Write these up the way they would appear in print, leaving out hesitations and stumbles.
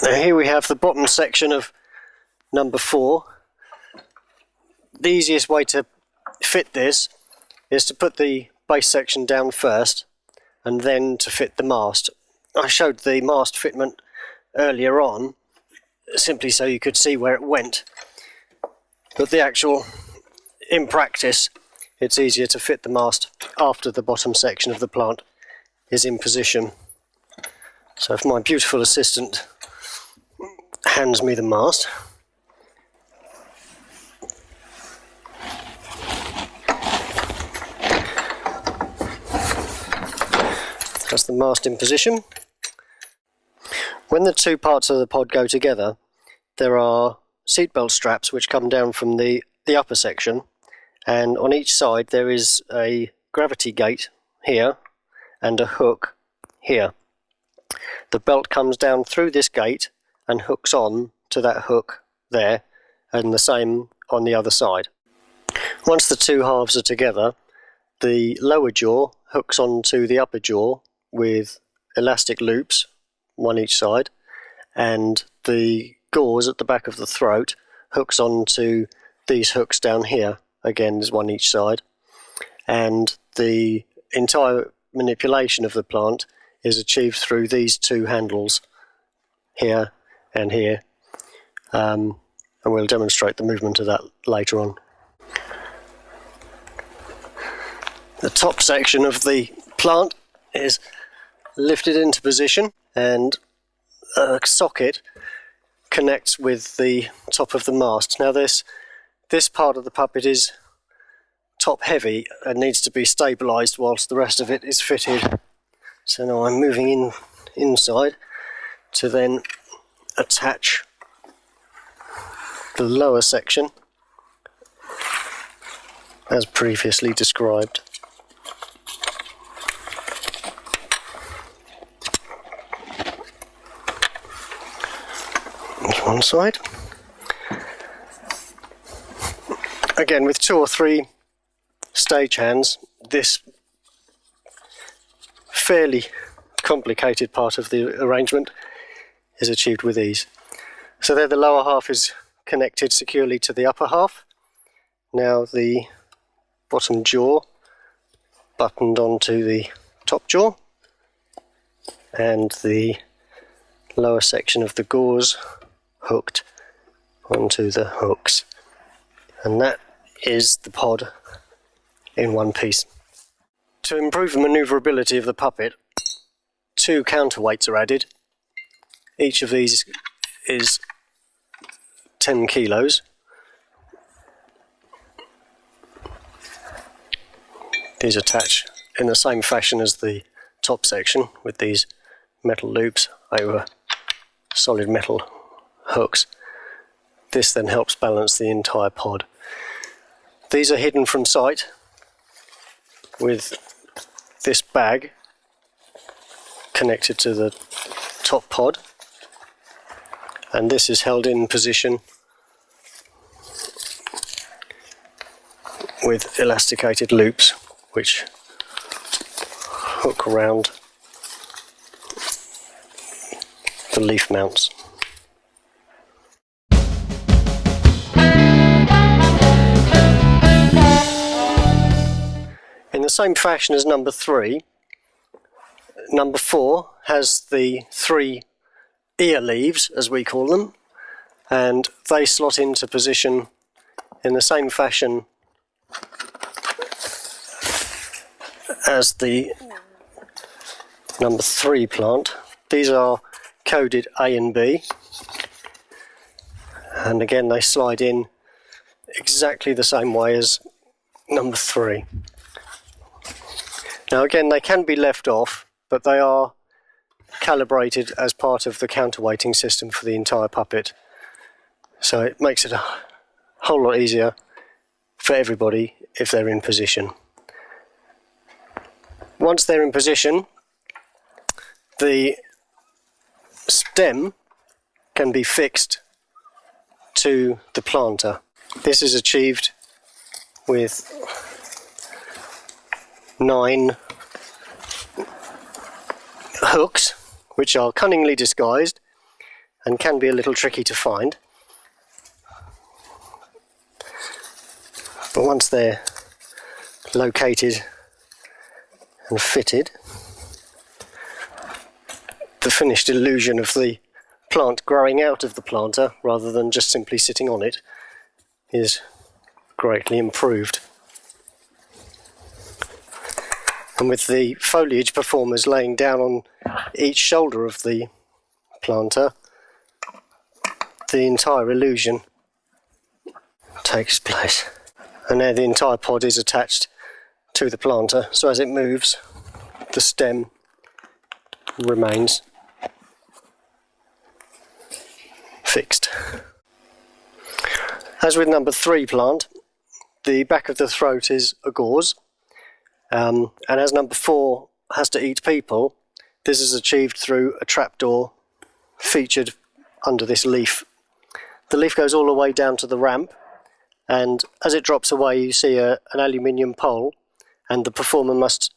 Now here we have the bottom section of number 4. The easiest way to fit this is to put the base section down first and then to fit the mast. I showed the mast fitment earlier on simply so you could see where it went, but in practice it's easier to fit the mast after the bottom section of the plant is in position. So if my beautiful assistant hands me the mast, that's the mast in position. When the two parts of the pod go together, there are seatbelt straps which come down from the upper section, and on each side there is a gravity gate here and a hook here. The belt comes down through this gate and hooks on to that hook there, and the same on the other side. Once the two halves are together, the lower jaw hooks onto the upper jaw with elastic loops, one each side, and the gauze at the back of the throat hooks onto these hooks down here, again there's one each side, and the entire manipulation of the plant is achieved through these two handles here and here, and we'll demonstrate the movement of that later on. The top section of the plant is lifted into position, and a socket connects with the top of the mast. Now this part of the puppet is top heavy and needs to be stabilised whilst the rest of it is fitted. So now I'm moving inside to then attach the lower section as previously described. One side. Again, with 2 or 3 stage hands, this fairly complicated part of the arrangement is achieved with ease. So there the lower half is connected securely to the upper half. Now the bottom jaw buttoned onto the top jaw, and the lower section of the gauze hooked onto the hooks, and that is the pod in one piece. To improve the manoeuvrability of the puppet, 2 counterweights are added. Each of these is 10 kilos. These attach in the same fashion as the top section with these metal loops over solid metal hooks. This then helps balance the entire pod. These are hidden from sight with this bag connected to the top pod, and this is held in position with elasticated loops which hook around the leaf mounts. In the same fashion as number 3, number 4 has the 3 ear leaves, as we call them, and they slot into position in the same fashion as the number 3 plant. These are coded A and B, and again they slide in exactly the same way as number 3. Now again, they can be left off, but they are calibrated as part of the counterweighting system for the entire puppet, so it makes it a whole lot easier for everybody if they're in position. Once they're in position, the stem can be fixed to the planter. This is achieved with 9 hooks, which are cunningly disguised, and can be a little tricky to find. But once they're located and fitted, the finished illusion of the plant growing out of the planter rather than just simply sitting on it is greatly improved. And with the foliage performers laying down on each shoulder of the planter, the entire illusion takes place. And now the entire pod is attached to the planter, so as it moves, the stem remains fixed. As with number 3 plant, the back of the throat is a gauze, and as number 4 has to eat people, this is achieved through a trapdoor featured under this leaf. The leaf goes all the way down to the ramp, and as it drops away you see an aluminium pole, and the performer must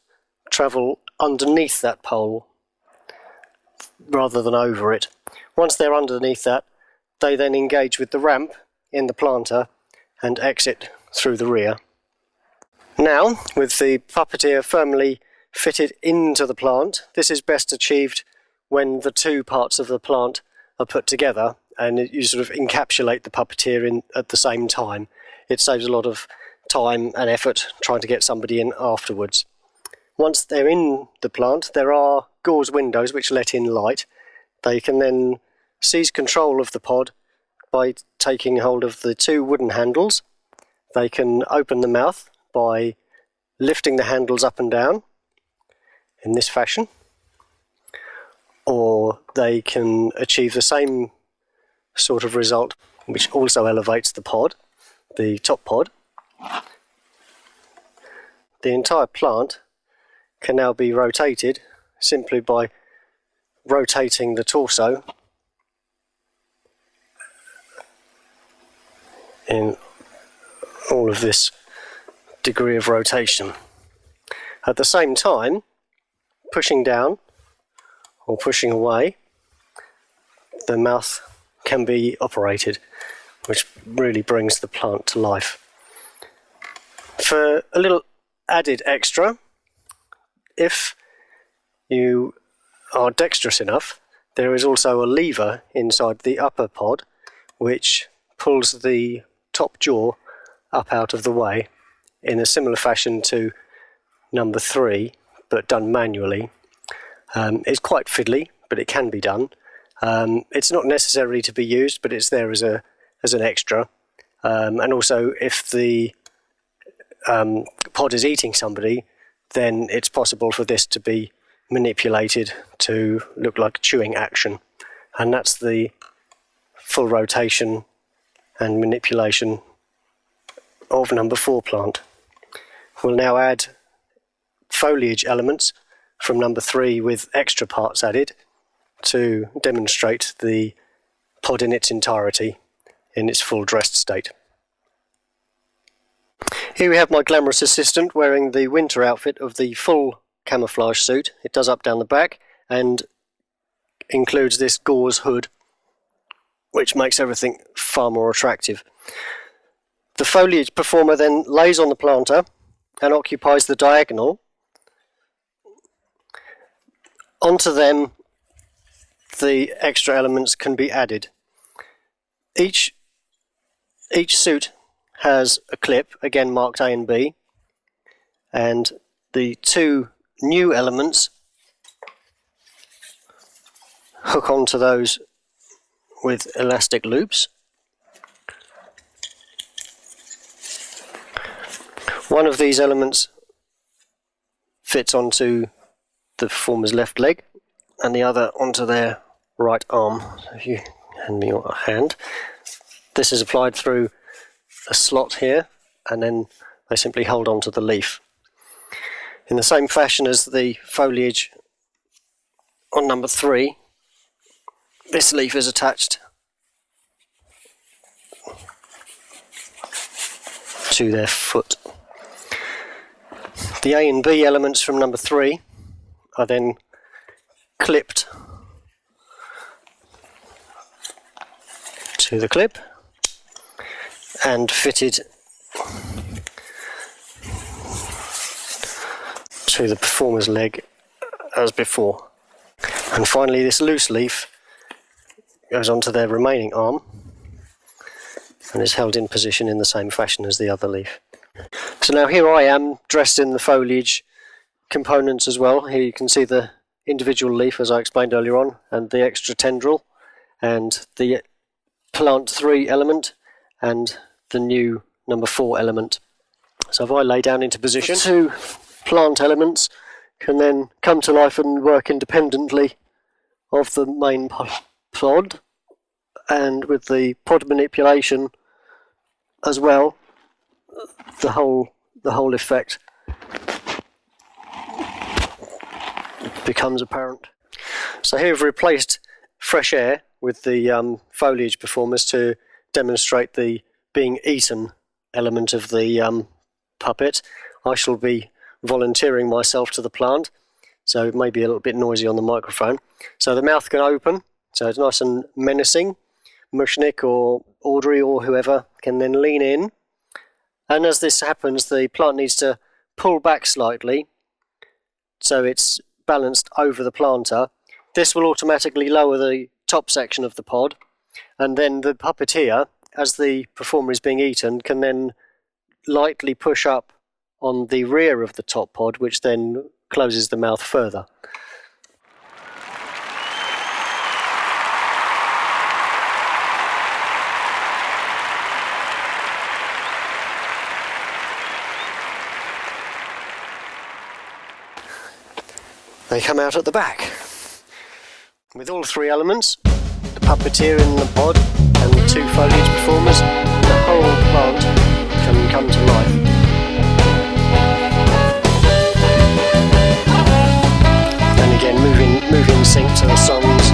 travel underneath that pole rather than over it. Once they're underneath that, they then engage with the ramp in the planter and exit through the rear. Now, with the puppeteer firmly fitted into the plant, this is best achieved when the 2 parts of the plant are put together and you sort of encapsulate the puppeteer in at the same time. It saves a lot of time and effort trying to get somebody in afterwards. Once they're in the plant, there are gauze windows which let in light. They can then seize control of the pod by taking hold of the 2 wooden handles. They can open the mouth by lifting the handles up and down in this fashion, or they can achieve the same sort of result, which also elevates the pod, the top pod. The entire plant can now be rotated simply by rotating the torso in all of this degree of rotation. At the same time, pushing down or pushing away, the mouth can be operated, which really brings the plant to life. For a little added extra, if you are dexterous enough, there is also a lever inside the upper pod which pulls the top jaw up out of the way in a similar fashion to number 3, but done manually. It's quite fiddly, but it can be done. It's not necessary to be used, but it's there as an extra. And also, if the pod is eating somebody, then it's possible for this to be manipulated to look like chewing action. And that's the full rotation and manipulation of number 4 plant. We'll now add foliage elements from number 3 with extra parts added to demonstrate the pod in its entirety in its full dressed state. Here we have my glamorous assistant wearing the winter outfit of the full camouflage suit. It does up down the back and includes this gauze hood, which makes everything far more attractive. The foliage performer then lays on the planter and occupies the diagonal. Onto them, the extra elements can be added. Each suit has a clip, again marked A and B, and the 2 new elements hook onto those with elastic loops. One of these elements fits onto the performer's left leg and the other onto their right arm. So if you hand me your hand, this is applied through a slot here, and then they simply hold on to the leaf. In the same fashion as the foliage on number 3, this leaf is attached to their foot. The A and B elements from number 3 are then clipped to the clip and fitted to the performer's leg as before. And finally, this loose leaf goes onto their remaining arm and is held in position in the same fashion as the other leaf. So now here I am dressed in the foliage components as well. Here you can see the individual leaf, as I explained earlier on, and the extra tendril, and the plant 3 element, and the new number 4 element. So if I lay down into position, the 2 plant elements can then come to life and work independently of the main pod, and with the pod manipulation as well, the whole effect becomes apparent. So here we've replaced fresh air with the foliage performers to demonstrate the being eaten element of the puppet. I shall be volunteering myself to the plant, so it may be a little bit noisy on the microphone. So the mouth can open, so it's nice and menacing. Mushnik or Audrey or whoever can then lean in, and as this happens, the plant needs to pull back slightly so it's balanced over the planter. This will automatically lower the top section of the pod, and then the puppeteer, as the performer is being eaten, can then lightly push up on the rear of the top pod, which then closes the mouth further. They come out at the back. With all 3 elements, the puppeteer in the pod and the 2 foliage performers, the whole plant can come to life. And again, move in sync to the songs